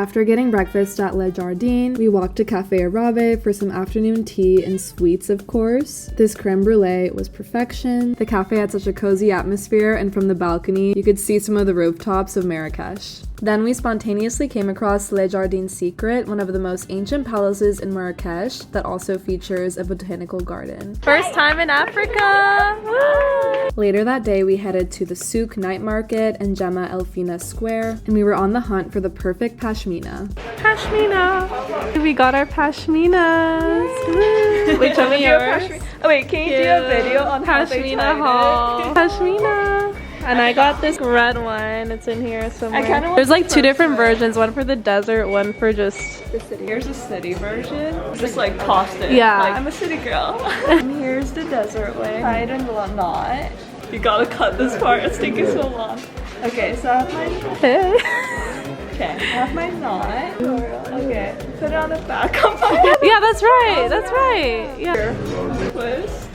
After getting breakfast at Le Jardin, we walked to Café Arabe for some afternoon tea and sweets, of course. This creme brulee was perfection. The cafe had such a cozy atmosphere, and from the balcony, you could see some of the rooftops of Marrakesh. Then we spontaneously came across Le Jardin Secret, one of the most ancient palaces in Marrakesh that also features a botanical garden. First time in Africa! Woo! Later that day, we headed to the Souk night market and Gemma Elfina Square, and we were on the hunt for the perfect pashmina. Pashmina! We got our pashminas! Wait, show me yours. Oh wait, can you do a video on pashmina haul? Pashmina! And I got this red one. It's in here somewhere. There's like two different versions. One for the desert, one for just the city. Here's a city version. Just like tossed it. Yeah. Like, I'm a city girl. And here's the desert way. Tied in a knot. You gotta cut this part. It's taking so long. Okay, so I have my okay, I have my knot. Okay, put it on the back of my head. Yeah, that's right. That's right. Yeah. Twist.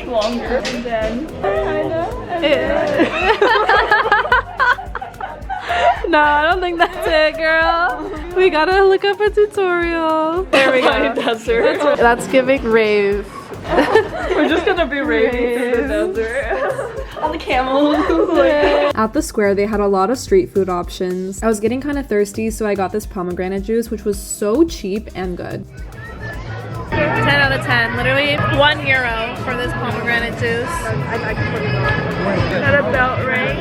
Longer and then kinda and No, I don't think that's it, girl. We gotta look up a tutorial. There we go. Desert. That's giving rave. We're just gonna be raving through the desert. On the camel. At the square, they had a lot of street food options. I was getting kind of thirsty, so I got this pomegranate juice, which was so cheap and good. 10 out of 10. Literally €1 for this pomegranate juice. That about right?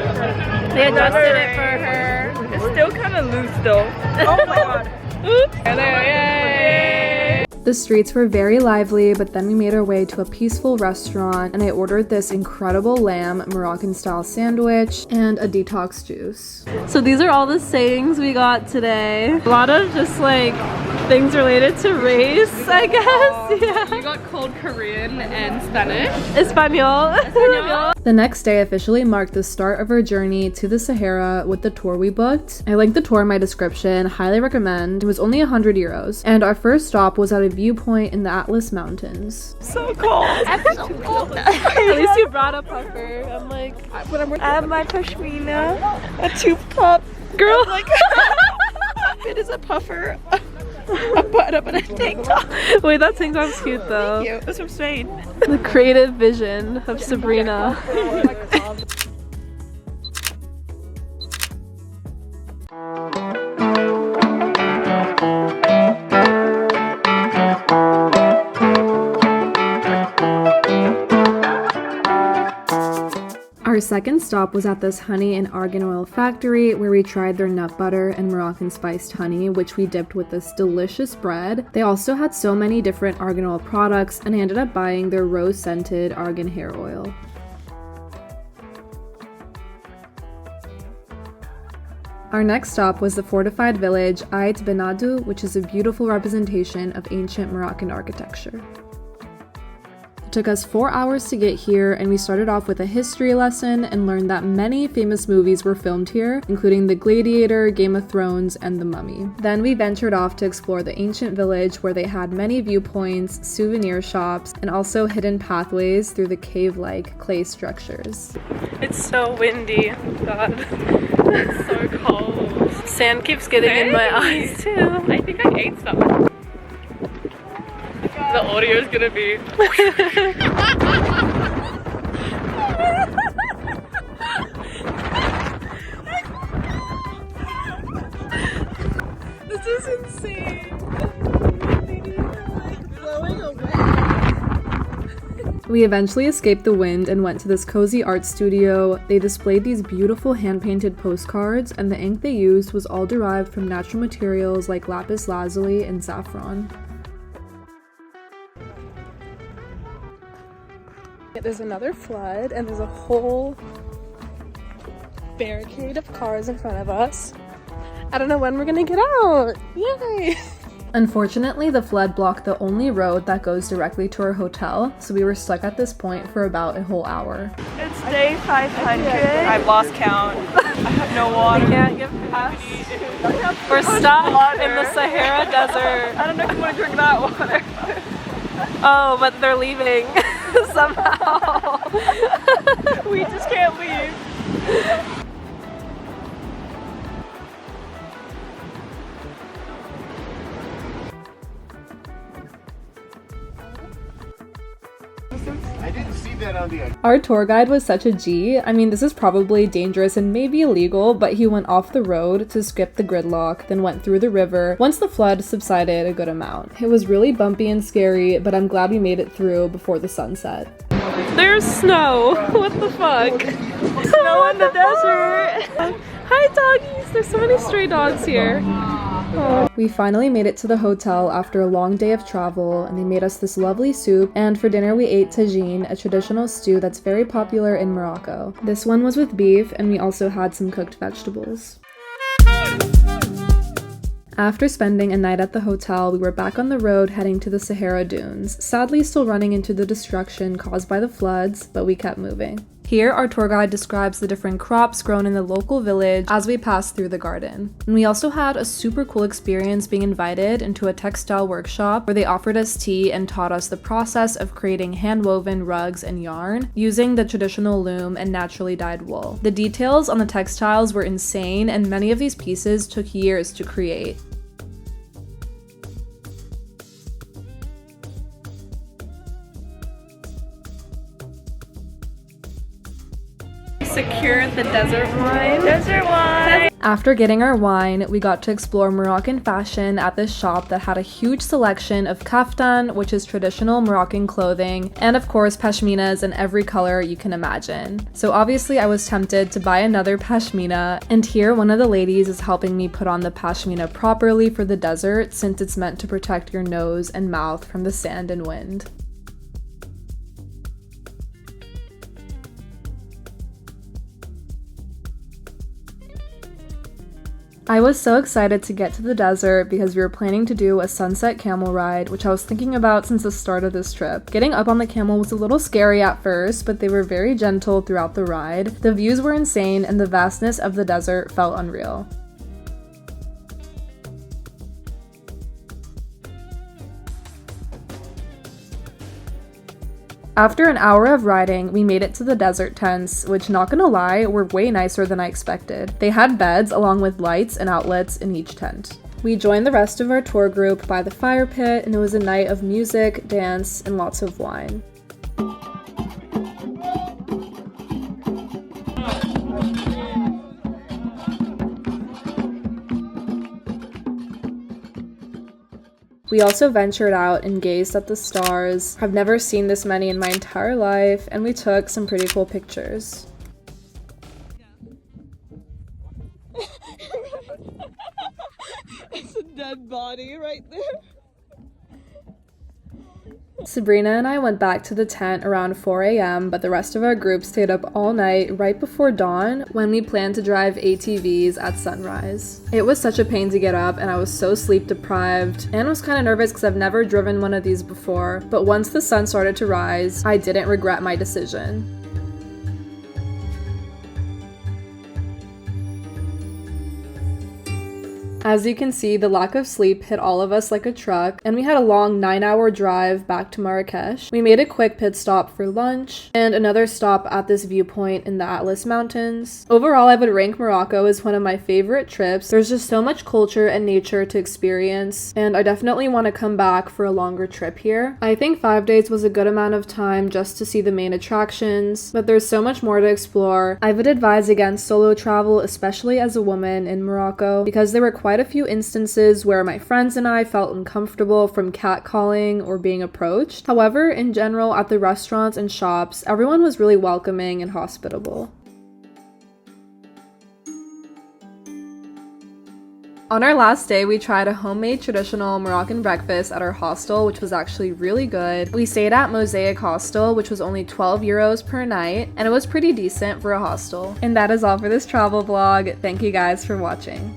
They adjusted it for her. It's still kind of loose though. Oh my god. Oops. Yay! The streets were very lively, but then we made our way to a peaceful restaurant and I ordered this incredible lamb Moroccan style sandwich and a detox juice. So these are all the sayings we got today. A lot of just like things related to race, I guess. Yeah. You got cold Korean and Spanish. Espanol. The next day officially marked the start of our journey to the Sahara with the tour we booked. I linked the tour in my description, highly recommend. It was only €100. And our first stop was at a viewpoint in the Atlas Mountains. So cold. I'm so cold. At least you brought a puffer. I'm like, I have my pashmina, a tube top. girl. Like, it is a puffer. A button up and a tank top. Wait, that tank top's cute though. Thank you. It was from Spain. The creative vision of Sabrina. Our second stop was at this honey and argan oil factory where we tried their nut butter and Moroccan spiced honey, which we dipped with this delicious bread. They also had so many different argan oil products, and I ended up buying their rose scented argan hair oil. Our next stop was the fortified village Ait Benadou, which is a beautiful representation of ancient Moroccan architecture. It took us 4 hours to get here, and we started off with a history lesson and learned that many famous movies were filmed here, including The Gladiator, Game of Thrones, and The Mummy. Then we ventured off to explore the ancient village where they had many viewpoints, souvenir shops, and also hidden pathways through the cave-like clay structures. It's so windy. God. It's so cold. Sand keeps getting in my eyes too. I think I ate some. The audio is gonna be. This is insane. Blowing away. We eventually escaped the wind and went to this cozy art studio. They displayed these beautiful hand-painted postcards, and the ink they used was all derived from natural materials like lapis lazuli and saffron. There's another flood, and there's a whole barricade of cars in front of us. I don't know when we're gonna get out. Yay! Unfortunately, the flood blocked the only road that goes directly to our hotel, so we were stuck at this point for about a whole hour. It's day 500. I've lost count. I have no water. We can't get past. We're stuck in the Sahara Desert. I don't know if you want to drink that water. Oh, but they're leaving somehow. We just can't leave. I didn't see that on the. Our tour guide was such a G. I mean, this is probably dangerous and maybe illegal, but he went off the road to skip the gridlock, then went through the river once the flood subsided a good amount. It was really bumpy and scary, but I'm glad we made it through before the sunset. There's snow. What the fuck? Snow in the desert. Hi doggies. There's so many stray dogs here. We finally made it to the hotel after a long day of travel, and they made us this lovely soup, and for dinner we ate tagine, a traditional stew that's very popular in Morocco. This one was with beef, and we also had some cooked vegetables. After spending a night at the hotel, we were back on the road heading to the Sahara dunes, sadly still running into the destruction caused by the floods, but we kept moving. Here, our tour guide describes the different crops grown in the local village as we passed through the garden. And we also had a super cool experience being invited into a textile workshop where they offered us tea and taught us the process of creating hand-woven rugs and yarn using the traditional loom and naturally dyed wool. The details on the textiles were insane, and many of these pieces took years to create. Secured the desert wine. Desert wine. After getting our wine, we got to explore Moroccan fashion at this shop that had a huge selection of kaftan, which is traditional Moroccan clothing, and of course pashminas in every color you can imagine. So obviously I was tempted to buy another pashmina, and here one of the ladies is helping me put on the pashmina properly for the desert, since it's meant to protect your nose and mouth from the sand and wind. I was so excited to get to the desert because we were planning to do a sunset camel ride, which I was thinking about since the start of this trip. Getting up on the camel was a little scary at first, but they were very gentle throughout the ride. The views were insane, and the vastness of the desert felt unreal. After an hour of riding, we made it to the desert tents, which, not gonna lie, were way nicer than I expected. They had beds along with lights and outlets in each tent. We joined the rest of our tour group by the fire pit, and it was a night of music, dance, and lots of wine. We also ventured out and gazed at the stars. I've never seen this many in my entire life, and we took some pretty cool pictures. It's a dead body right there. Sabrina and I went back to the tent around 4 a.m., but the rest of our group stayed up all night right before dawn when we planned to drive ATVs at sunrise. It was such a pain to get up, and I was so sleep deprived and was kind of nervous because I've never driven one of these before, but once the sun started to rise, I didn't regret my decision. As you can see, the lack of sleep hit all of us like a truck, and we had a long 9-hour drive back to Marrakesh. We made a quick pit stop for lunch, and another stop at this viewpoint in the Atlas Mountains. Overall, I would rank Morocco as one of my favorite trips. There's just so much culture and nature to experience, and I definitely want to come back for a longer trip here. I think 5 days was a good amount of time just to see the main attractions, but there's so much more to explore. I would advise against solo travel, especially as a woman in Morocco, because there were quite a few instances where my friends and I felt uncomfortable from catcalling or being approached. However, in general, at the restaurants and shops, everyone was really welcoming and hospitable. On our last day, we tried a homemade traditional Moroccan breakfast at our hostel, which was actually really good. We stayed at Mosaic Hostel, which was only 12 euros per night, and it was pretty decent for a hostel. And that is all for this travel vlog. Thank you guys for watching.